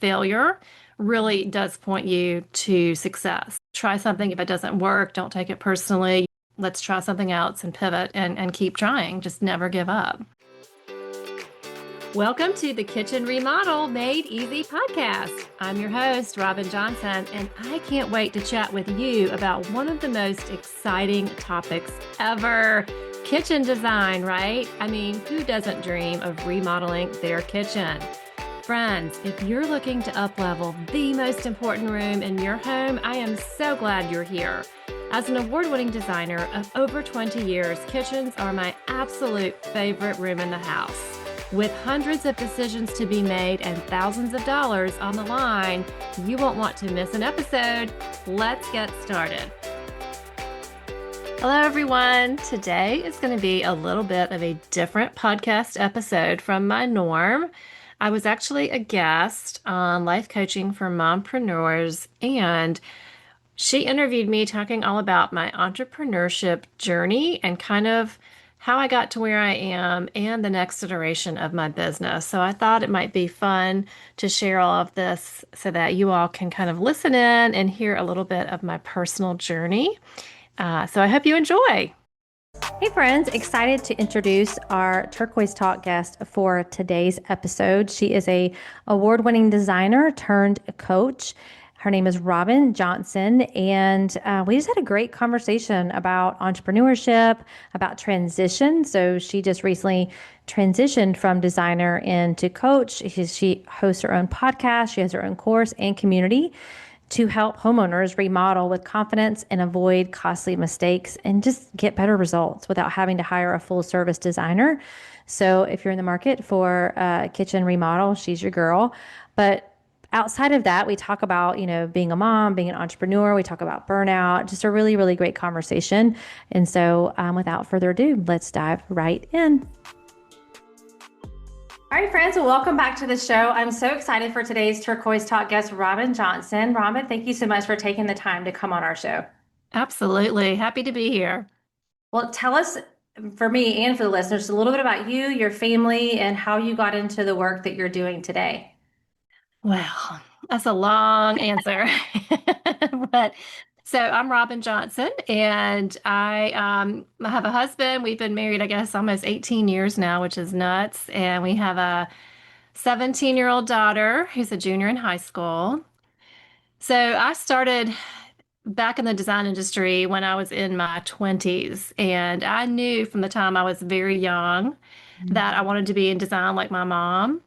failure really does point you to success. Try something. If it doesn't work, don't take it personally. Let's try something else and pivot and keep trying. Just never give up. Welcome to the Kitchen Remodel Made Easy podcast. I'm your host, Robin Johnson, and I can't wait to chat with you about one of the most exciting topics ever. Kitchen design, right? I mean, who doesn't dream of remodeling their kitchen? Friends, if you're looking to up-level the most important room in your home, I am so glad you're here. As an award-winning designer of over 20 years, kitchens are my absolute favorite room in the house. With hundreds of decisions to be made and thousands of dollars on the line, you won't want to miss an episode. Let's get started. Hello, everyone. Today is going to be a little bit of a different podcast episode from my norm. I was actually a guest on Life Coaching for Mompreneurs, and she interviewed me talking all about my entrepreneurship journey and kind of how I got to where I am and the next iteration of my business. So I thought it might be fun to share all of this so that you all can kind of listen in and hear a little bit of my personal journey. So I hope you enjoy. Hey friends, excited to introduce our Turquoise Talk guest for today's episode. She is a award-winning designer turned coach. Her name is Robin Johnson, and we just had a great conversation about entrepreneurship, about transition. So she just recently transitioned from designer into coach. She hosts her own podcast. She has her own course and community to help homeowners remodel with confidence and avoid costly mistakes and just get better results without having to hire a full service designer. So if you're in the market for a kitchen remodel, she's your girl. But outside of that, we talk about, being a mom, being an entrepreneur. We talk about burnout, just a really, really great conversation. And so without further ado, let's dive right in. All right, friends, well, welcome back to the show. I'm so excited for today's Turquoise Talk guest, Robin Johnson. Robin, thank you so much for taking the time to come on our show. Absolutely. Happy to be here. Well, tell us, for me and for the listeners, a little bit about you, your family, and how you got into the work that you're doing today. Well, that's a long answer. But so I'm Robin Johnson, and I have a husband. We've been married, I guess, almost 18 years now, which is nuts. And we have a 17-year-old daughter who's a junior in high school. So I started back in the design industry when I was in my 20s, and I knew from the time I was very young that I wanted to be in design like my mom.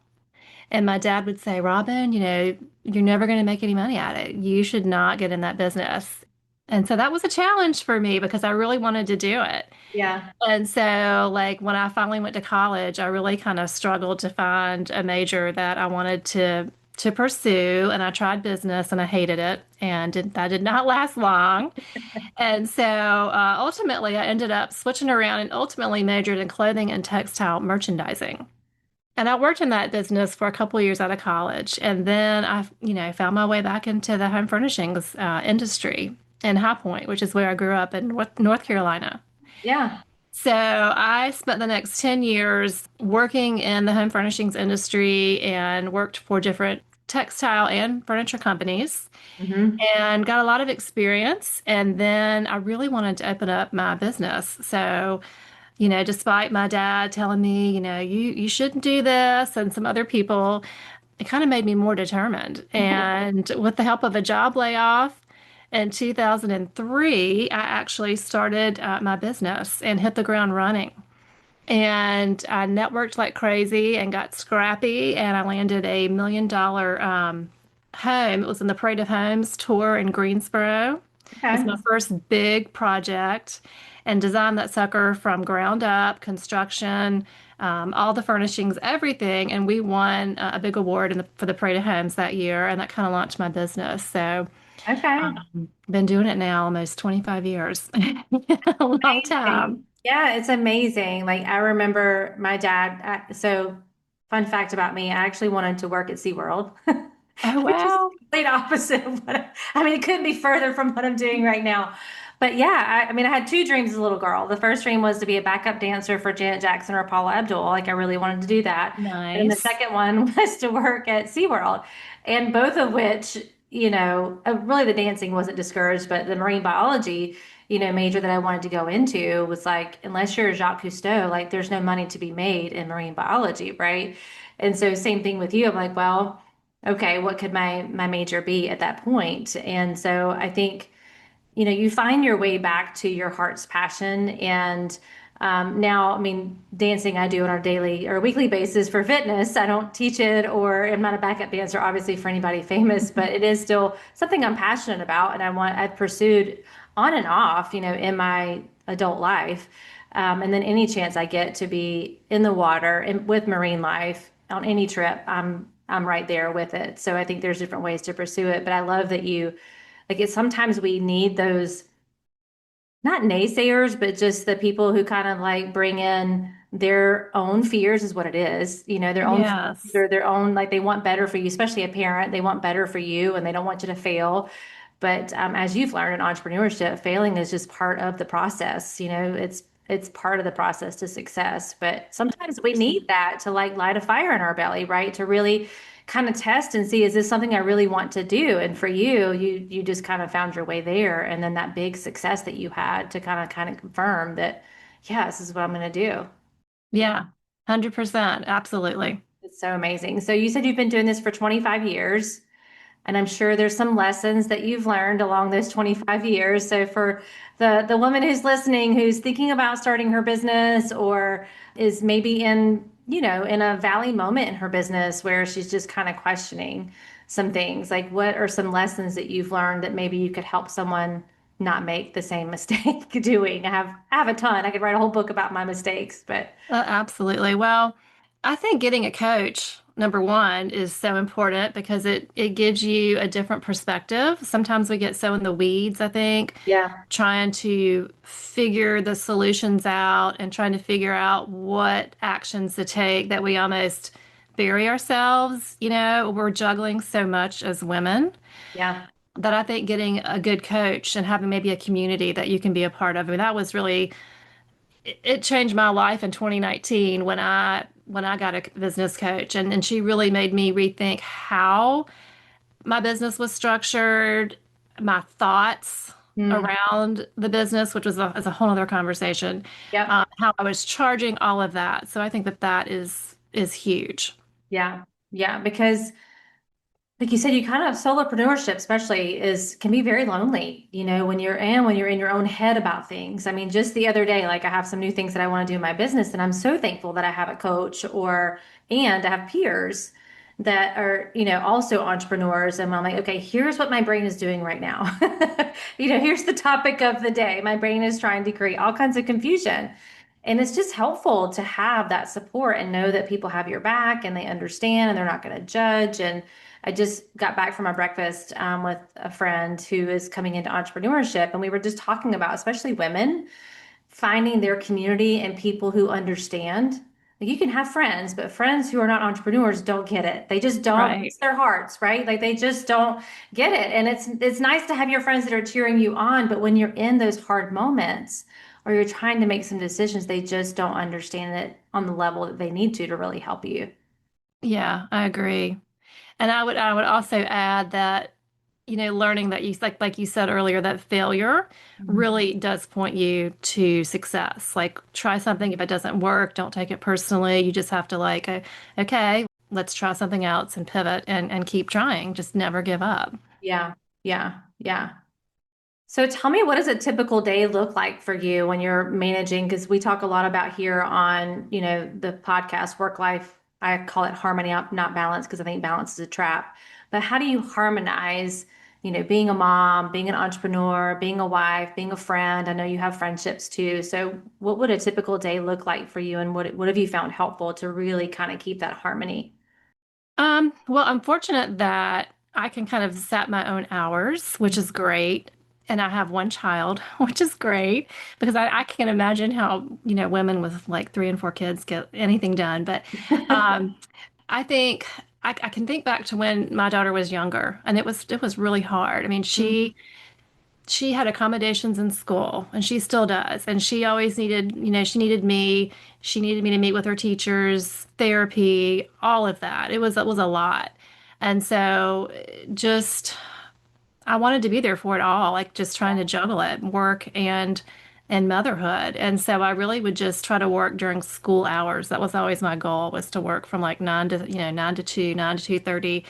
And my dad would say, Robin, you're never going to make any money at it. You should not get in that business. And so that was a challenge for me because I really wanted to do it. Yeah. And so, like, when I finally went to college, I really kind of struggled to find a major that I wanted to pursue. And I tried business and I hated it. And that did not last long. And so ultimately, I ended up switching around and ultimately majored in clothing and textile merchandising. And I worked in that business for a couple of years out of college. And then I found my way back into the home furnishings industry in High Point, which is where I grew up in North Carolina. Yeah. So I spent the next 10 years working in the home furnishings industry and worked for different textile and furniture companies and got a lot of experience. And then I really wanted to open up my business. So despite my dad telling me, you shouldn't do this and some other people, it kind of made me more determined. And with the help of a job layoff in 2003, I actually started my business and hit the ground running. And I networked like crazy and got scrappy, and I landed a $1 million home. It was in the Parade of Homes tour in Greensboro. Okay. It was my first big project and designed that sucker from ground up, construction, all the furnishings, everything. And we won a big award for the Parade of Homes that year, and that kind of launched my business. So Okay. been doing it now almost 25 years. A long time. Yeah, it's amazing. Like I remember my dad. So fun fact about me, I actually wanted to work at SeaWorld, Oh, which is wow. the complete opposite of it couldn't be further from what I'm doing right now. But yeah, I mean, I had two dreams as a little girl. The first dream was to be a backup dancer for Janet Jackson or Paula Abdul. Like I really wanted to do that. And then the Nice. second one was to work at SeaWorld. And both of which, really the dancing wasn't discouraged, but the marine biology, major that I wanted to go into was like, unless you're Jacques Cousteau, like there's no money to be made in marine biology, right? And so same thing with you. I'm like, well, okay, what could my major be at that point? And so I think you find your way back to your heart's passion. And now, I mean, dancing I do on our daily or weekly basis for fitness. I don't teach it, or I'm not a backup dancer, obviously, for anybody famous, but it is still something I'm passionate about. And I've pursued on and off, in my adult life. And then any chance I get to be in the water and with marine life on any trip, I'm right there with it. So I think there's different ways to pursue it. But I love that sometimes we need those, not naysayers, but just the people who kind of like bring in their own fears is what it is. Their own fears Yes. or their own, like they want better for you, especially a parent. They want better for you and they don't want you to fail. But as you've learned in entrepreneurship, failing is just part of the process. It's part of the process to success. But sometimes we need that to like light a fire in our belly, right? To really kind of test and see, is this something I really want to do? And for you, you just kind of found your way there. And then that big success that you had to kind of confirm that, yeah, this is what I'm going to do. Yeah. 100%. Absolutely. It's so amazing. So you said you've been doing this for 25 years. And I'm sure there's some lessons that you've learned along those 25 years. So for the woman who's listening, who's thinking about starting her business or is maybe in a valley moment in her business where she's just kind of questioning some things, like what are some lessons that you've learned that maybe you could help someone not make the same mistake doing? I have a ton. I could write a whole book about my mistakes, but Absolutely. Well, I think getting a coach, number one, is so important because it gives you a different perspective. Sometimes we get so in the weeds, I think, yeah, trying to figure the solutions out and trying to figure out what actions to take that we almost bury ourselves. We're juggling so much as women yeah. that I think getting a good coach and having maybe a community that you can be a part of. I mean, that was really it changed my life in 2019 when I got a business coach, and she really made me rethink how my business was structured, my thoughts Mm, around the business, which was is a whole other conversation, yep. how I was charging, all of that. So I think that is huge. Yeah. Yeah. Because like you said, you kind of solopreneurship, especially, is can be very lonely, when you're in your own head about things. I mean, just the other day, like I have some new things that I want to do in my business, and I'm so thankful that I have a coach and I have peers that are, also entrepreneurs. And I'm like, okay, here's what my brain is doing right now. Here's the topic of the day. My brain is trying to create all kinds of confusion. And it's just helpful to have that support and know that people have your back and they understand and they're not going to judge. And I just got back from a breakfast with a friend who is coming into entrepreneurship, and we were just talking about, especially women, finding their community and people who understand. Like you can have friends, but friends who are not entrepreneurs don't get it. They just don't. Right. It's their hearts, right? Like they just don't get it. And it's nice to have your friends that are cheering you on, but when you're in those hard moments or you're trying to make some decisions, they just don't understand it on the level that they need to really help you. Yeah, I agree. And I would also add that, learning that you like you said earlier, that failure really does point you to success. Like try something. If it doesn't work, don't take it personally. You just have to like, okay, let's try something else and pivot and keep trying. Just never give up. Yeah, yeah, yeah. So tell me, what does a typical day look like for you when you're managing? Because we talk a lot about here on, the podcast, work life. I call it harmony, not balance, because I think balance is a trap. But how do you harmonize, being a mom, being an entrepreneur, being a wife, being a friend? I know you have friendships too. So what would a typical day look like for you? And what have you found helpful to really kind of keep that harmony? Well, I'm fortunate that I can kind of set my own hours, which is great. And I have one child, which is great because I can't imagine how, women with like three and four kids get anything done. But um, I think I can think back to when my daughter was younger, and it was really hard. I mean, Mhm. she had accommodations in school, and she still does. And she always needed, she needed me. She needed me to meet with her teachers, therapy, all of that. It was a lot. And so just I wanted to be there for it all, like just trying to juggle it, work and motherhood. And so I really would just try to work during school hours. That was always my goal, was to work from like 9 to 2, 9 to 2:30.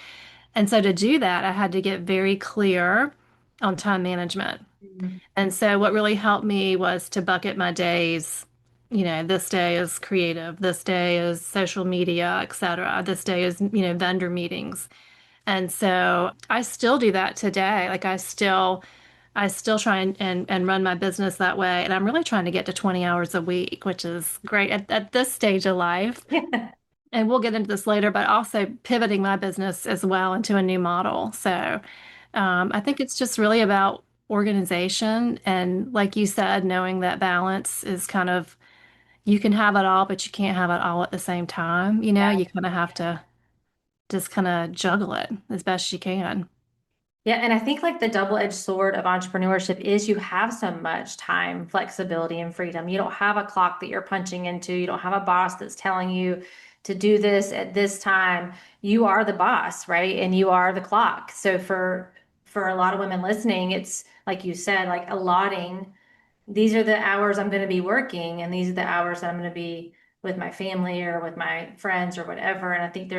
And so to do that, I had to get very clear on time management. Mhm. And so what really helped me was to bucket my days. This day is creative, this day is social media, etc. This day is, vendor meetings. And so I still do that today. Like I still try and run my business that way. And I'm really trying to get to 20 hours a week, which is great at this stage of life. And we'll get into this later, but also pivoting my business as well into a new model. So I think it's just really about organization. And like you said, knowing that balance is kind of, you can have it all, but you can't have it all at the same time. You kind of have to just kind of juggle it as best you can. Yeah, and I think like the double-edged sword of entrepreneurship is you have so much time, flexibility, and freedom. You don't have a clock that you're punching into. You don't have a boss that's telling you to do this at this time. You are the boss, right? And you are the clock. So for a lot of women listening, it's like you said, like allotting, these are the hours I'm going to be working, and these are the hours that I'm going to be with my family or with my friends or whatever. And I think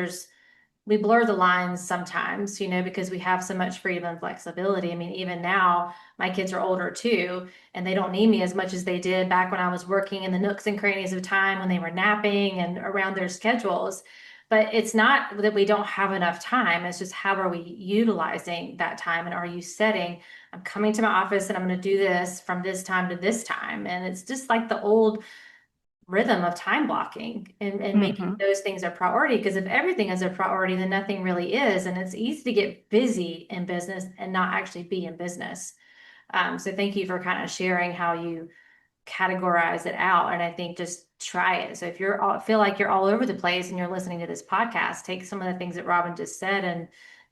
we blur the lines sometimes, because we have so much freedom and flexibility. I mean, even now, my kids are older too, and they don't need me as much as they did back when I was working in the nooks and crannies of time when they were napping and around their schedules. But it's not that we don't have enough time. It's just how are we utilizing that time? And are you setting, I'm coming to my office and I'm going to do this from this time to this time? And it's just like the old rhythm of time blocking and making Hmm. those things a priority. Because if everything is a priority, then nothing really is. And it's easy to get busy in business and not actually be in business. So thank you for kind of sharing how you categorize it out. And I think just try it. So if feel like you're all over the place and you're listening to this podcast, take some of the things that Robin just said and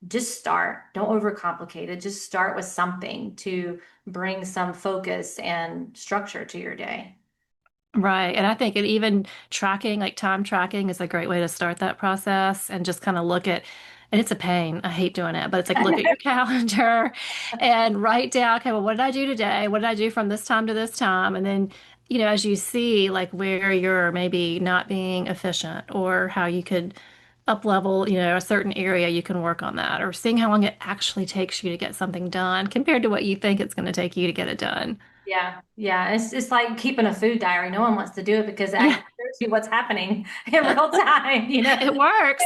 just start. Don't overcomplicate it. Just start with something to bring some focus and structure to your day. Right. And I think it even tracking, like time tracking, is a great way to start that process and just kind of look at, and it's a pain. I hate doing it, but it's like look at your calendar and write down, okay, well, what did I do today? What did I do from this time to this time? And then, as you see like where you're maybe not being efficient or how you could up level, a certain area, you can work on that or seeing how long it actually takes you to get something done compared to what you think it's going to take you to get it done. Yeah, yeah. It's like keeping a food diary. No one wants to do it because it Yeah, actually shows you what's happening in real time, it works.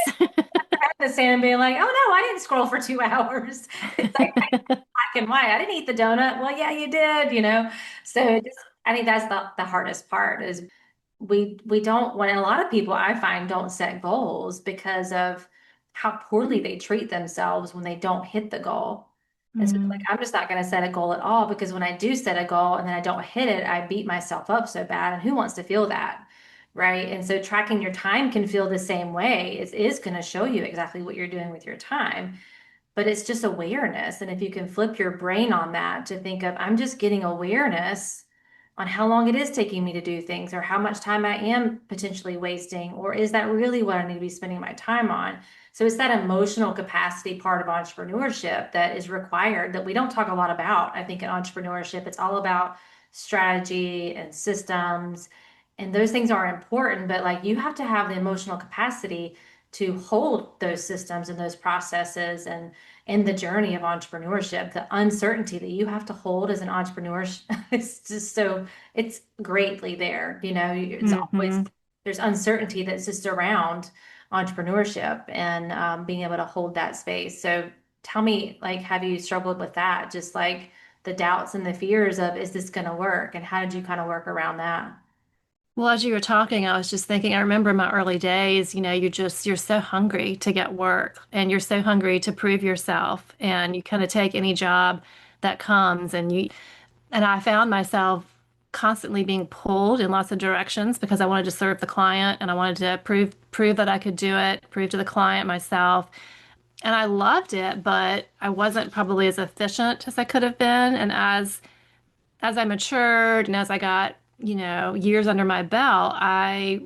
The sand and being like, oh no, I didn't scroll for 2 hours. It's like black and white. I didn't eat the donut. Well, yeah, you did. So I think that's the hardest part is we don't when a lot of people I find don't set goals because of how poorly they treat themselves when they don't hit the goal. And so like Mm. I'm just not going to set a goal at all because when I do set a goal and then I don't hit it, I beat myself up so bad. And who wants to feel that? Right. And so tracking your time can feel the same way. It is going to show you exactly what you're doing with your time, but it's just awareness. And if you can flip your brain on that to think of, I'm just getting awareness on how long it is taking me to do things or how much time I am potentially wasting, or is that really what I need to be spending my time on? So it's that emotional capacity part of entrepreneurship that is required that we don't talk a lot about. I think in entrepreneurship, it's all about strategy and systems, and those things are important, but like you have to have the emotional capacity to hold those systems and those processes and in the journey of entrepreneurship, the uncertainty that you have to hold as an entrepreneur is just so it's greatly there. It's always Hmm. there's uncertainty that's just around entrepreneurship and being able to hold that space. So tell me, like, have you struggled with that? Just like the doubts and the fears of, is this going to work? And how did you kind of work around that? Well, as you were talking, I was just thinking, I remember in my early days, you're so hungry to get work and you're so hungry to prove yourself and you kind of take any job that comes and I found myself constantly being pulled in lots of directions because I wanted to serve the client and I wanted to prove that I could do it, prove to the client myself. and I loved it, but I wasn't probably as efficient as I could have been. And as I matured and as I got, years under my belt, I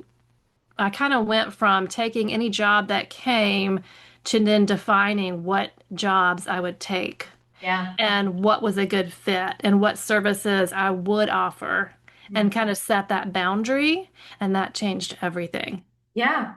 kind of went from taking any job that came to then defining what jobs I would take Yeah. and what was a good fit and what services I would offer and kind of set that boundary. And that changed everything. Yeah.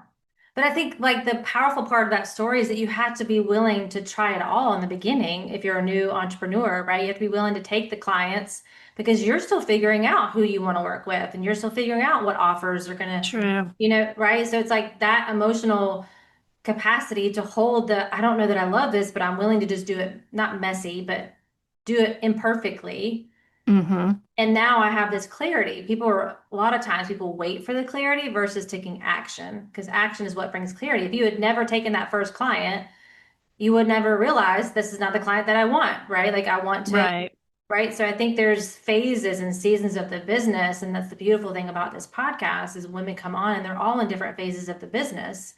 But I think like the powerful part of that story is that you have to be willing to try it all in the beginning if you're a new entrepreneur, right? You have to be willing to take the clients because you're still figuring out who you want to work with and you're still figuring out what offers are going to, True. right? So it's like that emotional capacity to hold the, I don't know that I love this, but I'm willing to just do it, not messy, but do it imperfectly. Hmm. And now I have this clarity. A lot of times people wait for the clarity versus taking action because action is what brings clarity. If you had never taken that first client, you would never realize this is not the client that I want, right? Like I want to, Right. right? So I think there's phases and seasons of the business. And that's the beautiful thing about this podcast is women come on and they're all in different phases of the business.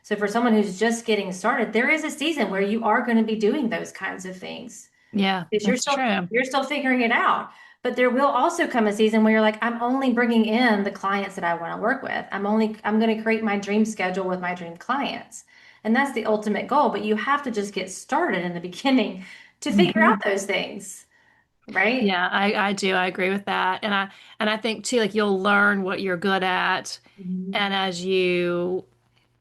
So for someone who's just getting started, there is a season where you are going to be doing those kinds of things Yeah, because that's true. you're still figuring it out. But there will also come a season where you're like, I'm only bringing in the clients that I want to work with. I'm going to create my dream schedule with my dream clients. And that's the ultimate goal. But you have to just get started in the beginning to figure out Hmm. those things, right? Yeah, I do. I agree with that. And I think too, like you'll learn what you're good at. Mhm. And as you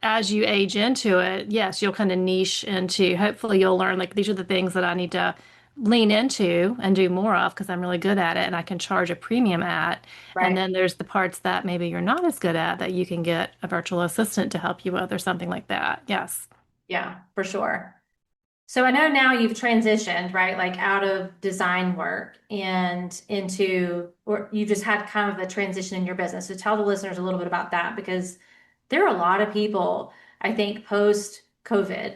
age into it, yes, you'll kind of niche into, hopefully you'll learn like these are the things that I need to lean into and do more of because I'm really good at it and I can charge a premium at. And Right. then there's the parts that maybe you're not as good at that you can get a virtual assistant to help you with or something like that. Yes. Yeah, for sure. So I know now you've transitioned, right? Like out of design work and into, or you just had kind of a transition in your business. So tell the listeners a little bit about that because there are a lot of people, I think, post COVID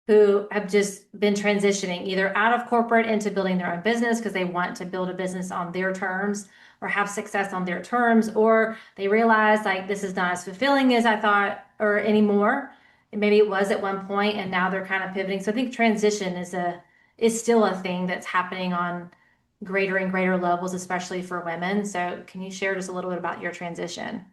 who have just been transitioning either out of corporate into building their own business because they want to build a business on their terms or have success on their terms, or they realize like this is not as fulfilling as I thought or anymore. And maybe it was at one point and now they're kind of pivoting. So I think transition is still a thing that's happening on greater and greater levels, especially for women. So can you share just a little bit about your transition?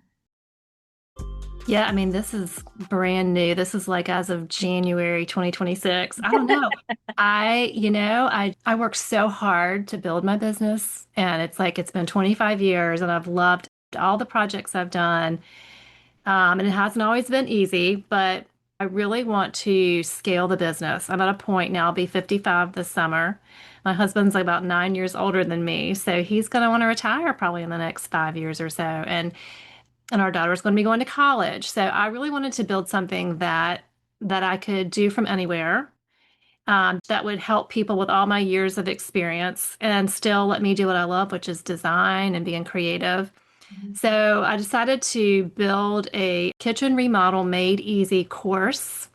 Yeah, I mean, this is brand new. This is like as of January 2026. I don't know. I worked so hard to build my business, and it's like it's been 25 years, and I've loved all the projects I've done. And it hasn't always been easy, but I really want to scale the business. I'm at a point now, I'll be 55 this summer. My husband's like about 9 years older than me, so he's going to want to retire probably in the next 5 years or so. And our daughter's going to be going to college. So I really wanted to build something that I could do from anywhere, that would help people with all my years of experience and still let me do what I love, which is design and being creative. Mhm. So I decided to build a kitchen remodel made easy course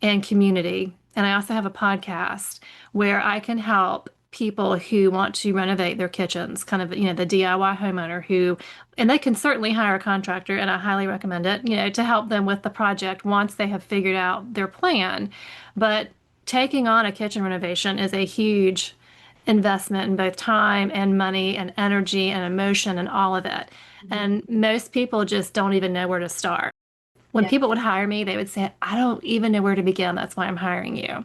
and community. And I also have a podcast where I can help people who want to renovate their kitchens, kind of, the DIY homeowner who, and they can certainly hire a contractor, and I highly recommend it, to help them with the project once they have figured out their plan. But taking on a kitchen renovation is a huge investment in both time and money and energy and emotion and all of it. Mhm. And most people just don't even know where to start. When Yeah. people would hire me, they would say, I don't even know where to begin. That's why I'm hiring you.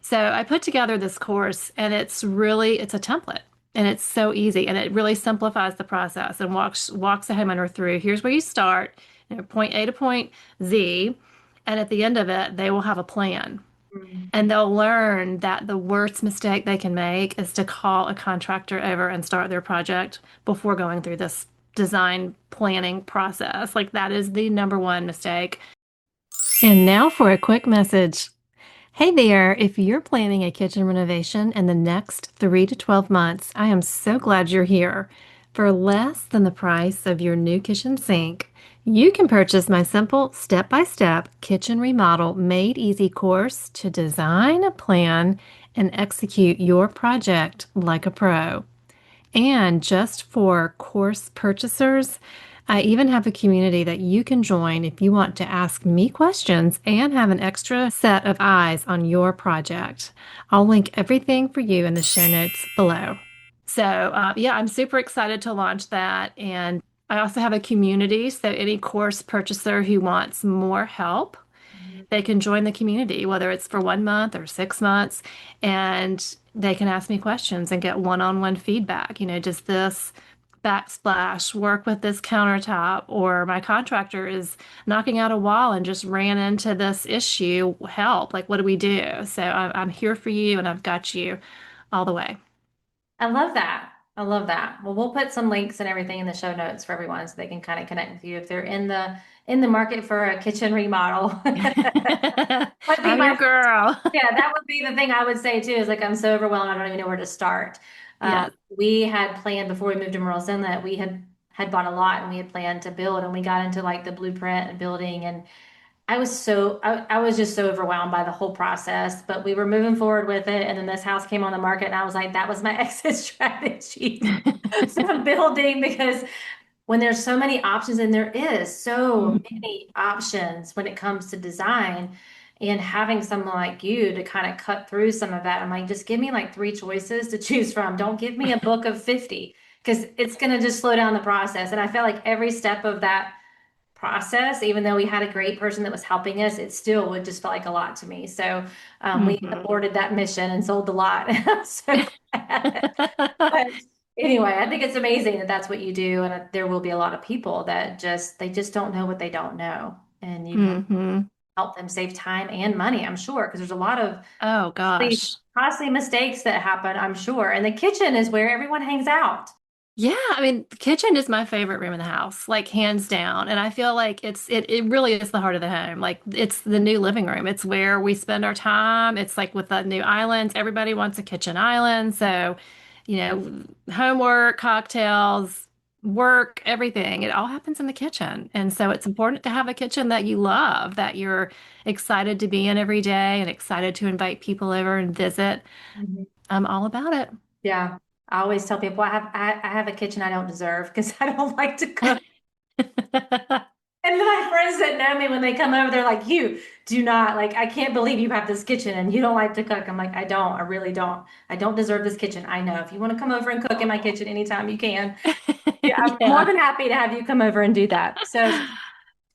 So I put together this course and it's a template and it's so easy and it really simplifies the process and walks the homeowner through. Here's where you start, point A to point Z. And at the end of it, they will have a plan. Mhm. And they'll learn that the worst mistake they can make is to call a contractor over and start their project before going through this design planning process. Like that is the number one mistake. And now for a quick message. Hey there, if you're planning a kitchen renovation in the next 3 to 12 months, I am so glad you're here. For less than the price of your new kitchen sink, you can purchase my simple step-by-step kitchen remodel made easy course to design, plan, and execute your project like a pro. And just for course purchasers, I even have a community that you can join if you want to ask me questions and have an extra set of eyes on your project. I'll link everything for you in the show notes below. So, yeah, I'm super excited to launch that. And I also have a community. So, any course purchaser who wants more help, they can join the community, whether it's for 1 month or 6 months, and they can ask me questions and get one-on-one feedback. Does this backsplash work with this countertop? Or my contractor is knocking out a wall and just ran into this issue. Help. Like, what do we do? So I'm here for you and I've got you all the way. I love that. I love that. Well, we'll put some links and everything in the show notes for everyone so they can kind of connect with you if they're in the market for a kitchen remodel. Would be I'm your my girl. Yeah, that would be the thing I would say too, is like I'm so overwhelmed, I don't even know where to start. Yes. We had planned before we moved to Merle's Inlet, we had bought a lot and we had planned to build and we got into like the blueprint and building and I was just so overwhelmed by the whole process, but we were moving forward with it and then this house came on the market and I was like, that was my exit strategy from building because when there's so many options and there is so many options when it comes to design and having someone like you to kind of cut through some of that, I'm like, just give me like three choices to choose from. Don't give me a book of 50 because it's going to just slow down the process. And I felt like every step of that process, even though we had a great person that was helping us, it still would just feel like a lot to me. So we Mhm. aborted that mission and sold the lot. I'm so glad. But anyway, I think it's amazing that that's what you do, and there will be a lot of people that they just don't know what they don't know, and you can Mhm. help them save time and money, I'm sure, because there's a lot of Oh costly, gosh. costly mistakes that happen, I'm sure. And the kitchen is where everyone hangs out. Yeah, I mean, the kitchen is my favorite room in the house, like hands down. And I feel like it really is the heart of the home. Like it's the new living room. It's where we spend our time. It's like with the new islands, everybody wants a kitchen island. So, homework, cocktails, work, everything, it all happens in the kitchen. And so it's important to have a kitchen that you love, that you're excited to be in every day and excited to invite people over and visit. Mhm. I'm all about it. Yeah. I always tell people I have a kitchen I don't deserve because I don't like to cook. And then my friends that know me, when they come over, they're like, you do not, like, I can't believe you have this kitchen and you don't like to cook. I'm like, I don't, I really don't. I don't deserve this kitchen. I know. If you want to come over and cook in my kitchen anytime, you can. Yeah, I'm more Yeah. than happy to have you come over and do that. So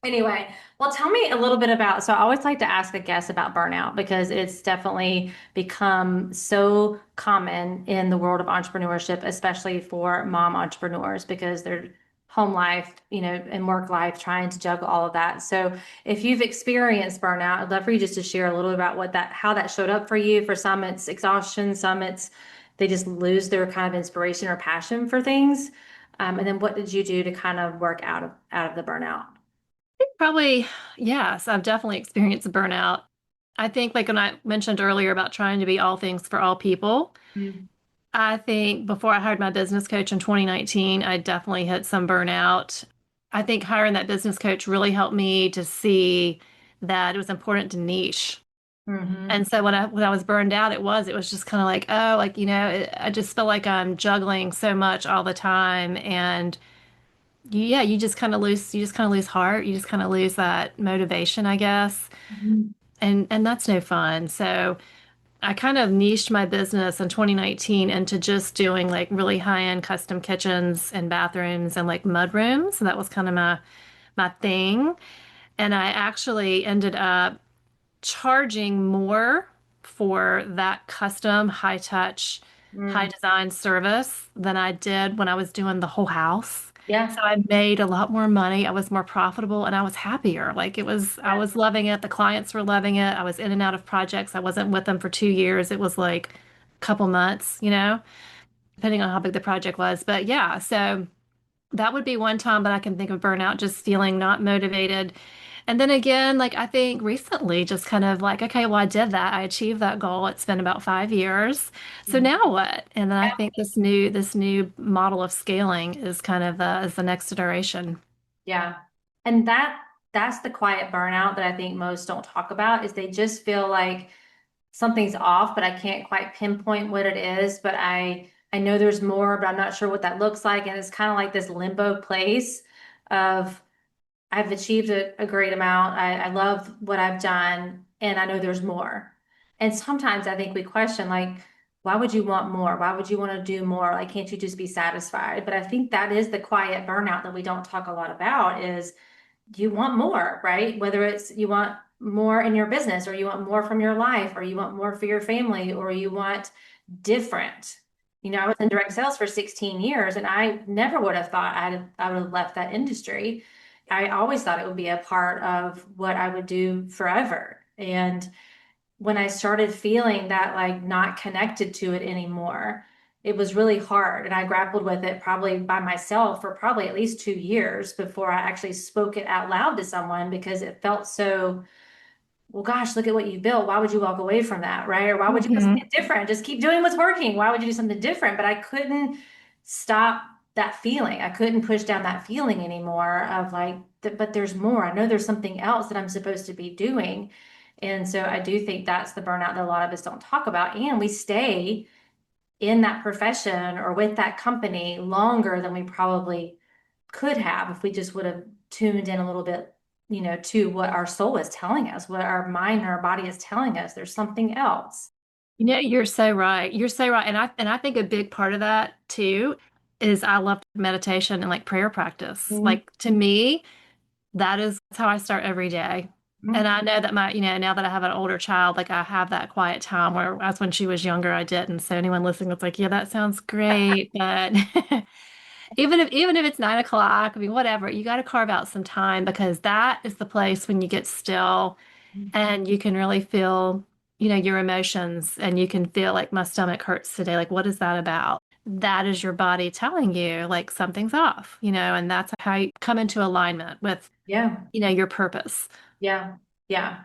anyway, well, tell me a little bit about. So, I always like to ask a guest about burnout because it's definitely become so common in the world of entrepreneurship, especially for mom entrepreneurs, because they're home life, and work life, trying to juggle all of that. So, if you've experienced burnout, I'd love for you just to share a little bit about how that showed up for you. For some, it's exhaustion, some it's they just lose their kind of inspiration or passion for things. And then what did you do to kind of work out of the burnout? Probably, yes, I've definitely experienced burnout. I think, like when I mentioned earlier about trying to be all things for all people, Mm. I think before I hired my business coach in 2019, I definitely hit some burnout. I think hiring that business coach really helped me to see that it was important to niche. Hmm. And so when I was burned out, it was just kind of like, oh, like, I just feel like I'm juggling so much all the time. And yeah, you just kind of lose heart. You just kind of lose that motivation, I guess. Mhm. And that's no fun. So I kind of niched my business in 2019 into just doing like really high-end custom kitchens and bathrooms and like mud rooms. So that was kind of my thing. And I actually ended up charging more for that custom, high touch, high Mm. design service than I did when I was doing the whole house. So Yeah. I made a lot more money. I was more profitable and I was happier. I Yeah. was loving it. The clients were loving it. I was in and out of projects. I wasn't with them for 2 years. It was like a couple months, depending on how big the project was. But yeah, so that would be one time that I can think of burnout, just feeling not motivated. And then again, like I think recently, just kind of like, okay, well, I did that. I achieved that goal. It's been about 5 years. So Mhm. now what? And then I think this new model of scaling is kind of is the next iteration. Yeah. And that's the quiet burnout that I think most don't talk about is they just feel like something's off, but I can't quite pinpoint what it is, but I know there's more, but I'm not sure what that looks like. And it's kind of like this limbo place of I've achieved a great amount. I love what I've done, and I know there's more. And sometimes I think we question, like, why would you want more? Why would you want to do more? Like, can't you just be satisfied? But I think that is the quiet burnout that we don't talk a lot about is you want more, right? Whether it's you want more in your business, or you want more from your life, or you want more for your family, or you want different. I was in direct sales for 16 years, and I never would have thought I would have left that industry. I always thought it would be a part of what I would do forever. And when I started feeling that like not connected to it anymore, it was really hard. And I grappled with it probably by myself for probably at least 2 years before I actually spoke it out loud to someone because it felt so, well, gosh, look at what you built. Why would you walk away from that? Right. Or why would you do Hmm. something different? Just keep doing what's working. Why would you do something different? But I couldn't stop that feeling. I couldn't push down that feeling anymore of like, but there's more. I know there's something else that I'm supposed to be doing. And so I do think that's the burnout that a lot of us don't talk about. And we stay in that profession or with that company longer than we probably could have if we just would have tuned in a little bit, to what our soul is telling us, what our mind and our body is telling us. There's something else. You're so right. You're so right. And I think a big part of that too is I love meditation and like prayer practice. Mhm. Like to me, that's how I start every day. And I know that now that I have an older child, like I have that quiet time where as when she was younger, I didn't. So anyone listening that's like, yeah, that sounds great. But even if it's 9 o'clock, I mean, whatever, you got to carve out some time because that is the place when you get still and you can really feel, your emotions and you can feel like my stomach hurts today. Like, what is that about? That is your body telling you like something's off, and that's how you come into alignment with, Yeah. your purpose. Yeah. Yeah.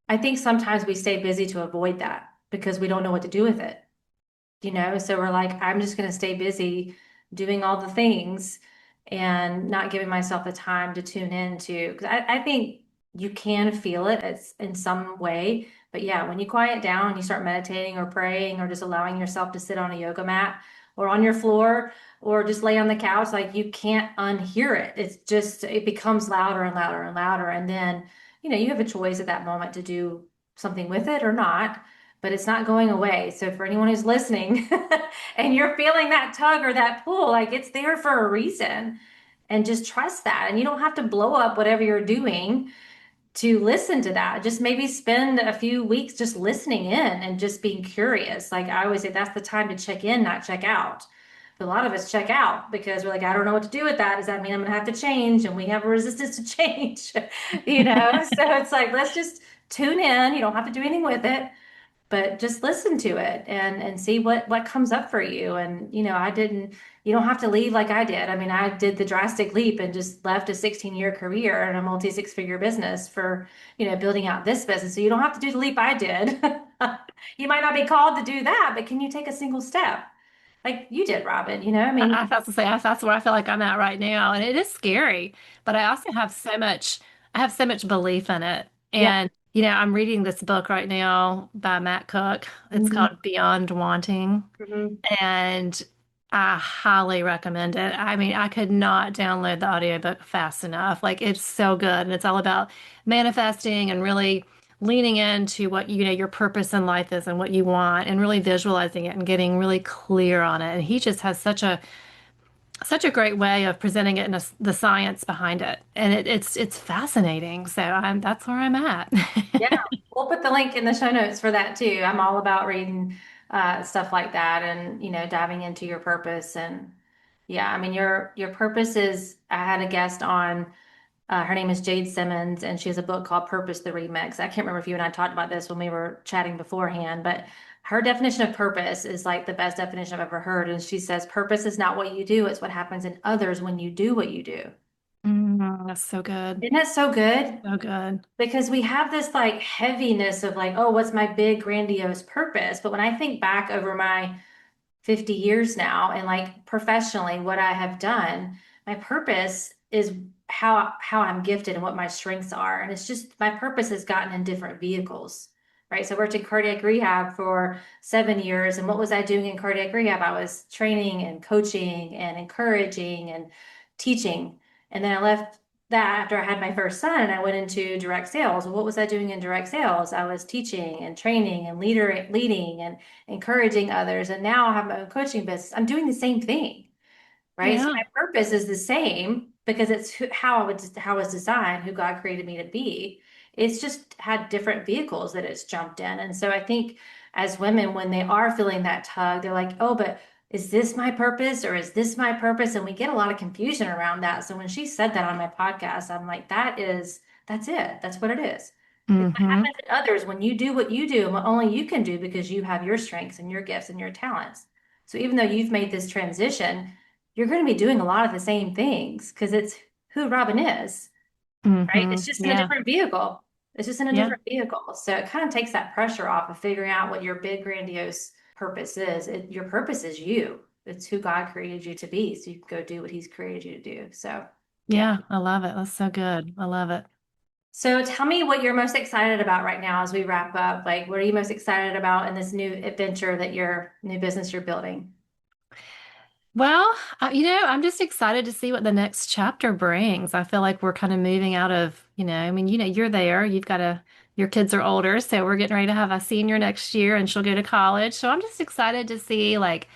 I think sometimes we stay busy to avoid that because we don't know what to do with it. So we're like, I'm just going to stay busy doing all the things and not giving myself the time to tune into, because I think you can feel it it's in some way. But yeah, when you quiet down and you start meditating or praying or just allowing yourself to sit on a yoga mat or on your floor or just lay on the couch, like you can't unhear it. It's just, it becomes louder and louder and louder. And then, you have a choice at that moment to do something with it or not, but it's not going away. So for anyone who's listening and you're feeling that tug or that pull, like it's there for a reason. And just trust that. And you don't have to blow up whatever you're doing to listen to that. Just maybe spend a few weeks just listening in and just being curious. Like I always say, that's the time to check in, not check out. But a lot of us check out because we're like, I don't know what to do with that. Does that mean I'm going to have to change? And we have a resistance to change, So it's like, let's just tune in. You don't have to do anything with it, but just listen to it and see what comes up for you. And I didn't, you don't have to leave like I did. I mean, I did the drastic leap and just left a 16-year career and a multi six-figure business for building out this business. So you don't have to do the leap I did. You might not be called to do that, but can you take a single step like you did, Robin? I mean, I have to say that's where I feel like I'm at right now, and it is scary. But I also have so much belief in it. yeah. And I'm reading this book right now by Matt Cook. It's Mhm. called Beyond Wanting, Mhm. and I highly recommend it. I mean, I could not download the audiobook fast enough. Like it's so good, and it's all about manifesting and really leaning into what your purpose in life is and what you want and really visualizing it and getting really clear on it. And he just has such a great way of presenting it and the science behind it. And it's fascinating. So that's where I'm at. Yeah, we'll put the link in the show notes for that too. I'm all about reading stuff like that and diving into your purpose. And yeah, I mean your purpose is. I had a guest on. Her name is Jade Simmons, and she has a book called Purpose: The Remix. I can't remember if you and I talked about this when we were chatting beforehand, but her definition of purpose is like the best definition I've ever heard. And she says, purpose is not what you do, it's what happens in others when you do what you do. That's so good. Isn't that so good? So good. Because we have this like heaviness of like, oh, what's my big grandiose purpose? But when I think back over my 50 years now and like professionally what I have done, my purpose is how I'm gifted and what my strengths are. And it's just my purpose has gotten in different vehicles. Right. So I worked in cardiac rehab for 7 years. And what was I doing in cardiac rehab? I was training and coaching and encouraging and teaching. And then I left that after I had my first son and I went into direct sales. Well, what was I doing in direct sales? I was teaching and training and leading and encouraging others. And now I have my own coaching business. I'm doing the same thing, right? So Yeah. my purpose is the same because it's how I was designed, who God created me to be. It's just had different vehicles that it's jumped in. And so I think as women, when they are feeling that tug, they're like, oh, but is this my purpose or is this my purpose? And we get a lot of confusion around that. So when she said that on my podcast, I'm like, that's it. That's what it is. It's what Mm-hmm. happens to others when you do what you do and what only you can do because you have your strengths and your gifts and your talents. So even though you've made this transition, you're going to be doing a lot of the same things because it's who Robin is, right? Mm-hmm. It's just in a Yeah. different vehicle. It's just in a Yeah. different vehicle. So it kind of takes that pressure off of figuring out what your big, grandiose purpose is. Your purpose is you. It's who God created you to be. So you can go do what He's created you to do. So, yeah. Yeah. I love it. That's so good. I love it. So tell me what you're most excited about right now as we wrap up. Like, what are you most excited about in this new adventure that your new business you're building? Well, I'm just excited to see what the next chapter brings. I feel like we're kind of moving out of, I mean, you're there. Your kids are older, so we're getting ready to have a senior next year and she'll go to college. So I'm just excited to see like,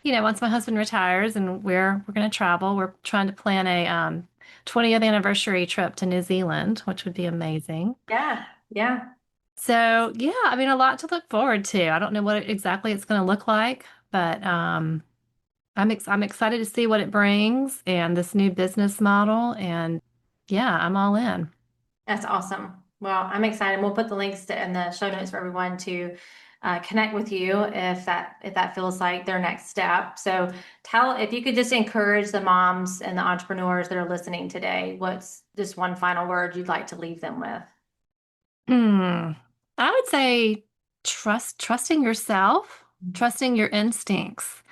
once my husband retires and we're going to travel, we're trying to plan a 20th anniversary trip to New Zealand, which would be amazing. Yeah. Yeah. So, yeah, I mean, a lot to look forward to. I don't know what exactly it's going to look like, but I'm excited to see what it brings and this new business model. And yeah, I'm all in. That's awesome. Well, I'm excited. We'll put the links in the show notes for everyone to connect with you if that feels like their next step. So tell if you could just encourage the moms and the entrepreneurs that are listening today, what's just one final word you'd like to leave them with? Hmm. I would say trusting yourself, trusting your instincts,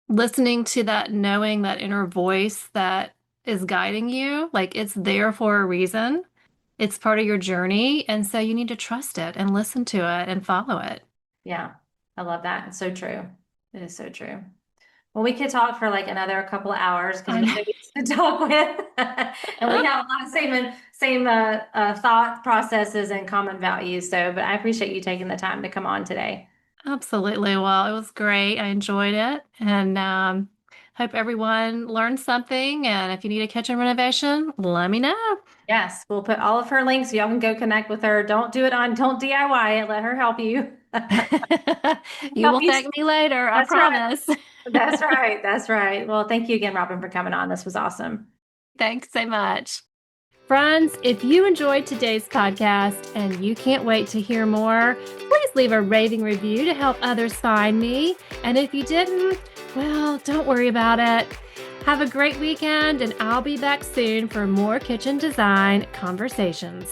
listening to that, knowing that inner voice that is guiding you. Like it's there for a reason. It's part of your journey. And so you need to trust it and listen to it and follow it. Yeah, I love that. It's so true. It is so true. Well, we could talk for like another couple of hours because I you're know. so easy to talk with, and we have a lot of same thought processes and common values. So, but I appreciate you taking the time to come on today. Absolutely. Well, it was great. I enjoyed it and hope everyone learned something. And if you need a kitchen renovation, let me know. Yes, we'll put all of her links so y'all can go connect with her. Don't DIY it. Let her help you. You Help will you. thank me later, I That's right. promise. That's right. That's right. Well, thank you again, Robin, for coming on. This was awesome. Thanks so much. Friends, if you enjoyed today's podcast and you can't wait to hear more, please leave a raving review to help others find me. And if you didn't, well, don't worry about it. Have a great weekend, and I'll be back soon for more kitchen design conversations.